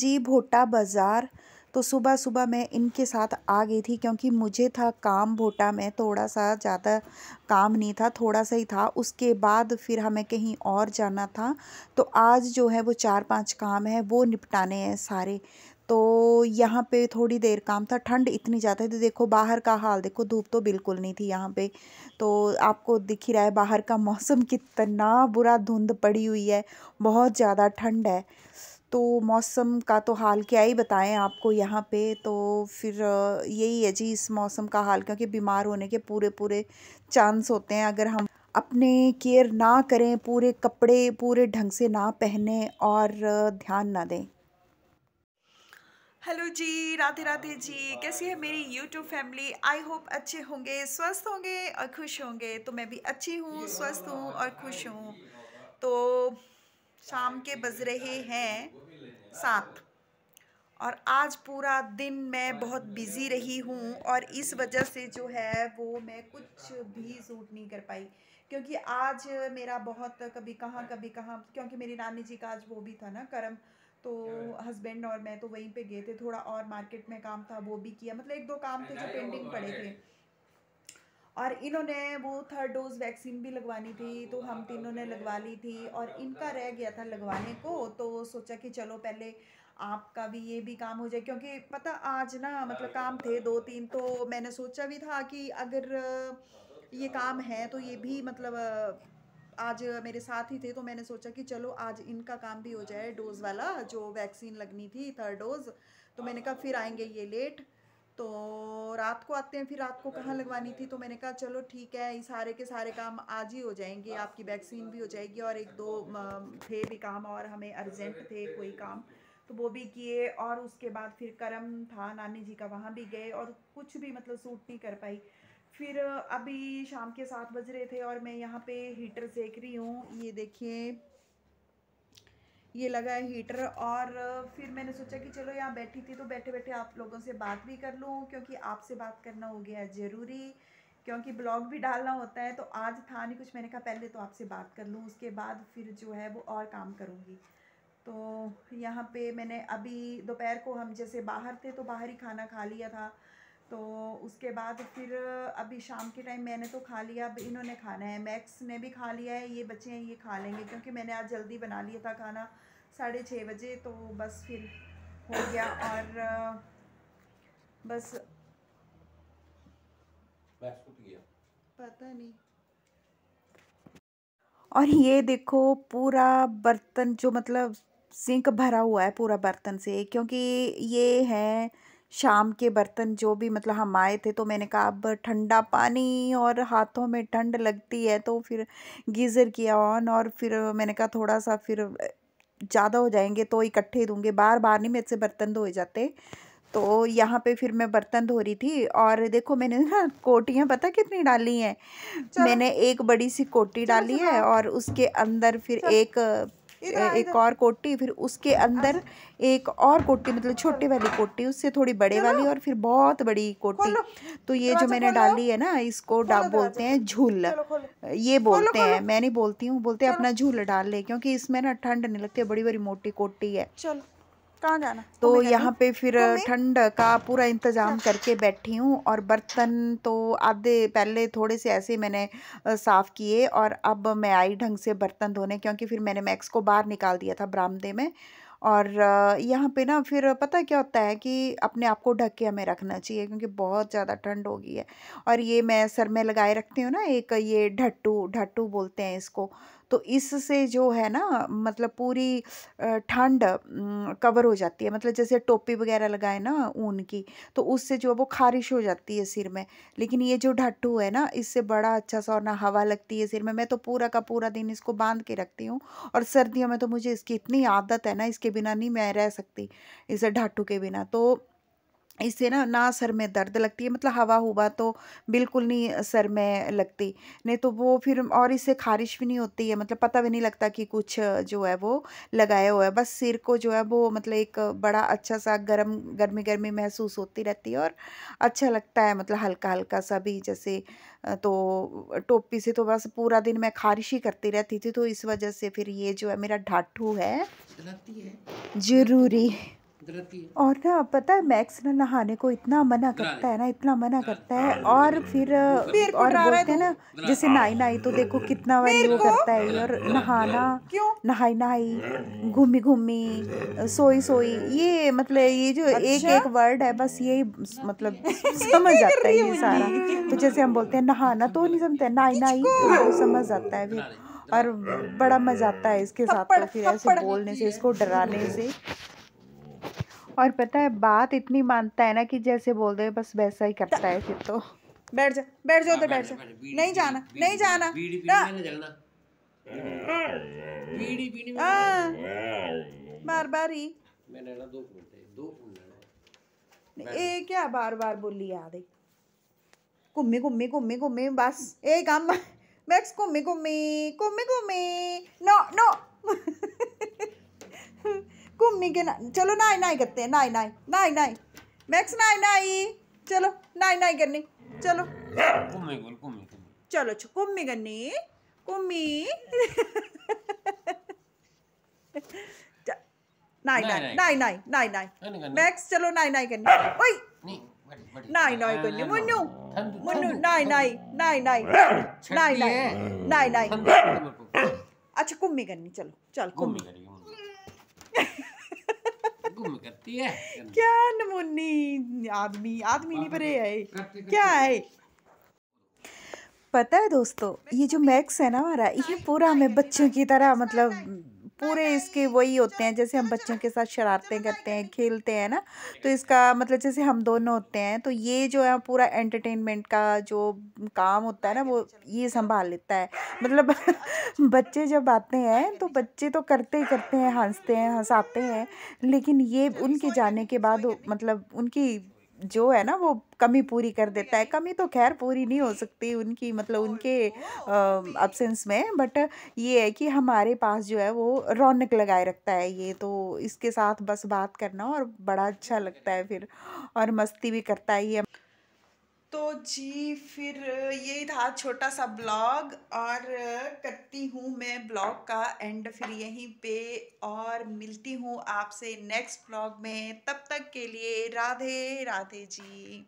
जी भोटा बाज़ार। तो सुबह सुबह मैं इनके साथ आ गई थी क्योंकि मुझे था काम भोटा में, थोड़ा सा ज़्यादा काम नहीं था, थोड़ा सा ही था। उसके बाद फिर हमें कहीं और जाना था। तो आज जो है वो 4-5 काम है वो निपटाने हैं सारे। तो यहाँ पे थोड़ी देर काम था, ठंड इतनी ज़्यादा थी। देखो बाहर का हाल देखो, धूप तो बिल्कुल नहीं थी यहाँ पे। तो आपको दिख ही रहा है बाहर का मौसम कितना बुरा, धुंध पड़ी हुई है, बहुत ज़्यादा ठंड है। तो मौसम का तो हाल क्या ही बताएं आपको यहाँ पे। तो फिर यही है जी इस मौसम का हाल, क्योंकि बीमार होने के पूरे पूरे चांस होते हैं अगर हम अपने केयर ना करें, पूरे कपड़े पूरे ढंग से ना पहने और ध्यान ना दें। हेलो जी, राधे राधे जी। कैसी है मेरी यूट्यूब फैमिली? आई होप अच्छे होंगे, स्वस्थ होंगे और खुश होंगे। तो मैं भी अच्छी हूँ, स्वस्थ हूँ और खुश हूँ। तो शाम के बज रहे हैं 7 और आज पूरा दिन मैं बहुत बिज़ी रही हूँ और इस वजह से जो है वो मैं कुछ भी शूट नहीं कर पाई, क्योंकि आज मेरा बहुत कभी कहाँ, क्योंकि मेरी नानी जी का आज वो भी था ना कर्म। तो हस्बैंड और मैं तो वहीं पे गए थे, थोड़ा और मार्केट में काम था वो भी किया, मतलब एक दो काम थे जो पेंडिंग पड़े थे। और इन्होंने वो 3rd डोज वैक्सीन भी लगवानी थी, तो हम तीनों ने लगवा ली थी और इनका रह गया था लगवाने को। तो सोचा कि चलो पहले आपका भी ये भी काम हो जाए, क्योंकि पता आज ना मतलब काम थे 2-3। तो मैंने सोचा भी था कि अगर ये काम है तो ये भी मतलब आज मेरे साथ ही थे, तो मैंने सोचा कि चलो आज इनका काम भी हो जाए, डोज वाला जो वैक्सीन लगनी थी 3rd डोज। तो मैंने कहा फिर आएंगे ये लेट, तो रात को आते हैं, फिर रात को कहाँ लगवानी थी। तो मैंने कहा चलो ठीक है, ये सारे के सारे काम आज ही हो जाएंगे, आपकी वैक्सीन भी हो जाएगी और एक दो थे भी काम और हमें अर्जेंट थे कोई काम, तो वो भी किए। और उसके बाद फिर कर्म था नानी जी का, वहाँ भी गए और कुछ भी मतलब सूट नहीं कर पाई। फिर अभी शाम के 7 बज रहे थे और मैं यहाँ पे हीटर सेक रही हूँ, ये देखिए ये लगा है हीटर। और फिर मैंने सोचा कि चलो यहाँ बैठी थी तो बैठे बैठे आप लोगों से बात भी कर लूँ, क्योंकि आपसे बात करना हो गया ज़रूरी, क्योंकि ब्लॉग भी डालना होता है। तो आज था नहीं कुछ, मैंने कहा पहले तो आपसे बात कर लूँ, उसके बाद फिर जो है वो और काम करूँगी। तो यहाँ पे मैंने अभी दोपहर को हम जैसे बाहर थे तो बाहर ही खाना खा लिया था। तो उसके बाद फिर अभी शाम के टाइम मैंने तो खा लिया, अब इन्होंने खाना है, मैक्स ने भी खा लिया है, ये बच्चे हैं ये खा लेंगे, क्योंकि मैंने आज जल्दी बना लिया था खाना 6:30 बजे। तो बस फिर हो गया और बस पता नहीं। और ये देखो पूरा बर्तन जो मतलब सिंक भरा हुआ है पूरा बर्तन से, क्योंकि ये है शाम के बर्तन जो भी मतलब हम आए थे। तो मैंने कहा अब ठंडा पानी और हाथों में ठंड लगती है, तो फिर गीज़र किया ऑन और फिर मैंने कहा थोड़ा सा फिर ज़्यादा हो जाएंगे तो इकट्ठे दूंगे, बार बार नहीं मेरे से बर्तन धोए जाते। तो यहाँ पे फिर मैं बर्तन धो रही थी और देखो मैंने ना कोटियाँ पता कितनी डाली हैं। चलो मैंने एक बड़ी सी कोटी चलो डाली चलो है आओ, और उसके अंदर फिर चल इधर आ एक इधर और कोटी, फिर उसके आ अंदर जा, एक और कोटी, मतलब चलो छोटी वाली कोटी, उससे थोड़ी बड़े चलो वाली और फिर बहुत बड़ी कोटी। खोलो, तो ये जो दरवाजा मैंने खोलो, डाली है ना इसको खोलो दरवाजा, बोलते हैं झूल। चलो खोलो, ये खोलो बोलते खोलो, हैं, मैं नहीं बोलती हूँ, बोलते हैं चलो अपना झूल डाल ले, क्योंकि इसमें ना ठंड नहीं लगती, बड़ी बड़ी मोटी कोटी है। चलो। कहाँ जाना तो मम्मी कहती, यहाँ पे फिर मम्मी ठंड का पूरा इंतज़ाम चल। करके बैठी हूँ। और बर्तन तो आधे पहले थोड़े से ऐसे ही मैंने साफ़ किए और अब मैं आई ढंग से बर्तन धोने, क्योंकि फिर मैंने मैक्स को बाहर निकाल दिया था बरामदे में। और यहाँ पे ना फिर पता क्या होता है कि अपने आप को ढक के हमें रखना चाहिए, क्योंकि बहुत ज़्यादा ठंड हो गई है। और ये मैं सर में लगाए रखती हूँ ना एक, ये ढट्टू ढट्टू बोलते हैं इसको। तो इससे जो है ना मतलब पूरी ठंड कवर हो जाती है, मतलब जैसे टोपी वगैरह लगाए ना ऊन की, तो उससे जो है वो खारिश हो जाती है सिर में। लेकिन ये जो ढट्टू है ना इससे बड़ा अच्छा सा, और ना हवा लगती है सिर में। मैं तो पूरा का पूरा दिन इसको बांध के रखती हूँ। और सर्दियों में तो मुझे इसकी इतनी आदत है ना, इसके बिना नहीं मैं रह सकती, इस ढट्टू के बिना। तो इससे ना ना सर में दर्द लगती है, मतलब हवा हुआ तो बिल्कुल नहीं सर में लगती। नहीं तो वो फिर, और इससे खारिश भी नहीं होती है, मतलब पता भी नहीं लगता कि कुछ जो है वो लगाया हुआ है। बस सिर को जो है वो मतलब एक बड़ा अच्छा सा गर्मी गर्मी महसूस होती रहती है और अच्छा लगता है, मतलब हल्का हल्का सा भी जैसे। तो टोपी से तो बस पूरा दिन मैं खारिश ही करती रहती थी, तो इस वजह से फिर ये जो है मेरा ढाठू है जरूरी। और ना पता है मैक्स ना नहाने को इतना मना करता है ना, इतना मना करता है। और फिर मेरे को और डरा रहा है बोलते हैं तू। ना, जैसे नहाई नहाई तो देखो कितना बारी मेरे वो को करता है ये। और नहाना, क्यों? नहाई नहाई, घूमी घूमी, सोई सोई, ये मतलब ये जो एक अच्छा। एक वर्ड है बस यही मतलब समझ क्या कर आता है रही है ये सारा। तो मुन्नी? जैसे हम बोलते हैं नहाना तो नहीं समझते, नहाई नहाई किसको? तो वो समझ आता है फिर। और बड़ा मजा आता है इसके साथ, थप्पड़ तो फिर ऐसे थप्पड़। बोलने से, इसको डराने से। और पता है बात इतनी मानता है ना कि जैसे बोल दे बस वैसा ही करता है फिर तो। बैठ जा, बैठ जा उधर, बैठ जा। नहीं जाना, नहीं जाना। हाँ, बार बार ही। ये क्या बार बार बोली याद है? घूमी घूमी घूमी घूमी बस ये काम। मैक्स घूमी घूमी घूमी घूमी। No no. घूमी के ना, चलो नाई नाई करते हैं, नाई नाई नाई नाई। मैक्स नाई नाई। चलो नाई नाई करनी। चलो चलो घूमी करनी। घूमी। नाई नाई नाई नाई नाई नाई। मैक्स चलो नाई नाई करनी। ओए नाई नाई करनी मुन्नू। मुन्नू नाई नाई नाई नाई नाई नाई नाई नाई। अच्छा घूमी करनी, चलो चल घूमी। क्या नमूनी आदमी, आदमी नहीं पर है क्या है? पता है दोस्तों, ये जो मैक्स है ना हमारा, ये पूरा हमें बच्चों की तरह मतलब पूरे इसके वही होते हैं, जैसे हम बच्चों के साथ शरारतें करते हैं, खेलते हैं ना। तो इसका मतलब जैसे हम दोनों होते हैं, तो ये जो है पूरा एंटरटेनमेंट का जो काम होता है ना, वो ये संभाल लेता है। मतलब बच्चे जब आते हैं तो बच्चे तो करते ही करते हैं, हंसते हैं, हंसाते हैं। लेकिन ये उनके जाने के बाद मतलब उनकी जो है ना वो कमी पूरी कर देता है। कमी तो खैर पूरी नहीं हो सकती उनकी, मतलब उनके अब्सेंस में, बट ये है कि हमारे पास जो है वो रौनक लगाए रखता है ये। तो इसके साथ बस बात करना और बड़ा अच्छा लगता है फिर, और मस्ती भी करता है ये। तो जी फिर ये था छोटा सा ब्लॉग, और करती हूँ मैं ब्लॉग का एंड फिर यहीं पे, और मिलती हूँ आपसे नेक्स्ट ब्लॉग में। तब तक के लिए राधे राधे जी।